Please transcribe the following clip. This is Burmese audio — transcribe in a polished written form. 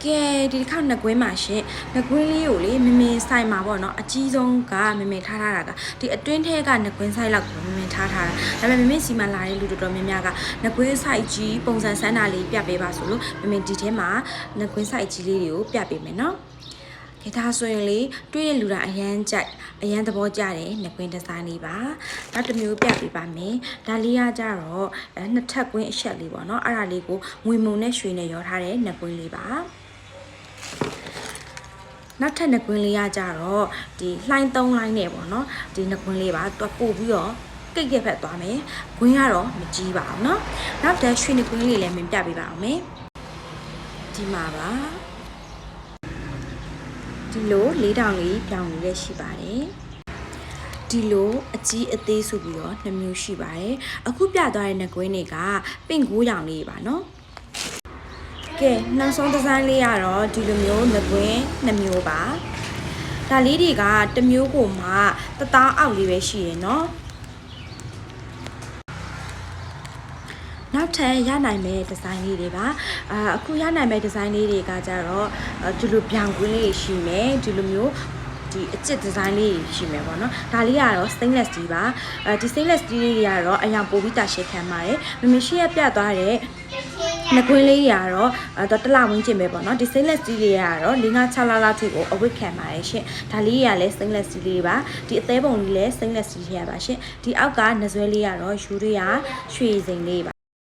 ကဲဒီတစ်ခါနှစ်ကွင်းမှာရှင်နှစ်ကွင်းလေးကိုလေမမင်ဆိုင်မှာပေါ့နော်အကြီးဆုံးကမမင်ထားတာကဒီအတွင်းထဲကနှစ်ကွင်းဆိုင်လောက်ကိုမမင်ထားတာဒါပေမဲ့မမင်စီမလာတဲ့လူတော်တော်များများကနှစ်ကွင်းဆိုင်ကြီးပုံစံစမ်းတာလေးပြပေးပါဆိုလို့မမင်ဒီထဲမှာနှစ်ကွင်းဆိုင်ကြီးလေးတွေကိုပြပေးမယ်နော်ကဲဒါဆိုရင်လေတွေးတဲ့လူတိုင်းအရန်ကြိုက်အရန်သဘောကျတယ်နှစ်ကွင်းဒီဇိုင်းလေးပါနောက်တစ်မျိုးပြပေးပါမယ်ဒါလေးကကြတော့နှစ်ထပ်ကွင်းအချက်လေးပေါ့နော်အဲ့ဒါလေးကိုငွေမုံနဲ့ရွှေနဲ့ရောထားတဲ့နှစ်ကွင်းလေးပါနောက်ထပ်နှစ်ကွင်းလေးရကြတော့ဒီလှိုင်း3လှိုင်းနဲ့ပေါ့နော်ဒီနှစ်ကွင်းလေးပါတော့ပို့ပြီးတော့ကိတ်ကက်ဖက်သွားမယ်ကွင်းကတော့မကြီးပါဘူးเนาะနောက်တဲ့ရွှေနှစ်ကွင်းလေးလည်းမင်းပြပေးပါအောင်မယ်ဒီမှာပါဒီလို4000လေးပြောင်းလေးရှိပါတယ်ဒီလိုအကြီးအသေးဆိုပြီးတော့2မျိုးရှိပါတယ်အခုပြသွားတဲ့နှစ်ကွင်းတွေကပင့်9ရောင်လေးပါเนาะကဲနောက်ဆုံးဒီဇိုင်းလေးကတော့ဒီလိုမျိုးနှစ်ကွင်း2မျိုးပါဒါလေးတွေကတစ်မျိုးကိုမှ1000အောက်လေးပဲရှိရယ်เนาะနောက်ထပ်ရနိုင်မဲ့ဒီဇိုင်းလေးတွေပါအခုရနိုင်မဲ့ဒီဇိုင်းလေးတွေကကြတော့ဒီလိုပြောင်ကွင်းလေးရှိမယ်ဒီလိုမျိုးဒီအကျစ်ဒီဇိုင်းလေးရှိမယ်ပေါ့နော်ဒါလေးကတော့ stainless steel ပါဒီ stainless steel လေးတွေကတော့အရင်ပို့ပြီးတာရှင်းခံပါတယ်မမရှိရပြတ်သွားတဲ့နှစ်ကွင်းလေးတွေကတော့တလဝင်းကျင်ပဲပေါ့နော်ဒီ stainless steel လေးကတော့5-6လလောက်ထိကိုအဝတ်ခံပါတယ်ရှင်ဒါလေးရလည်း stainless steel လေးပါဒီအသေးပုံလေးလည်း stainless steel ရပါရှင်ဒီအောက်ကနှစွဲလေးကတော့ယူရီးယားရွှေစိန်လေးပါ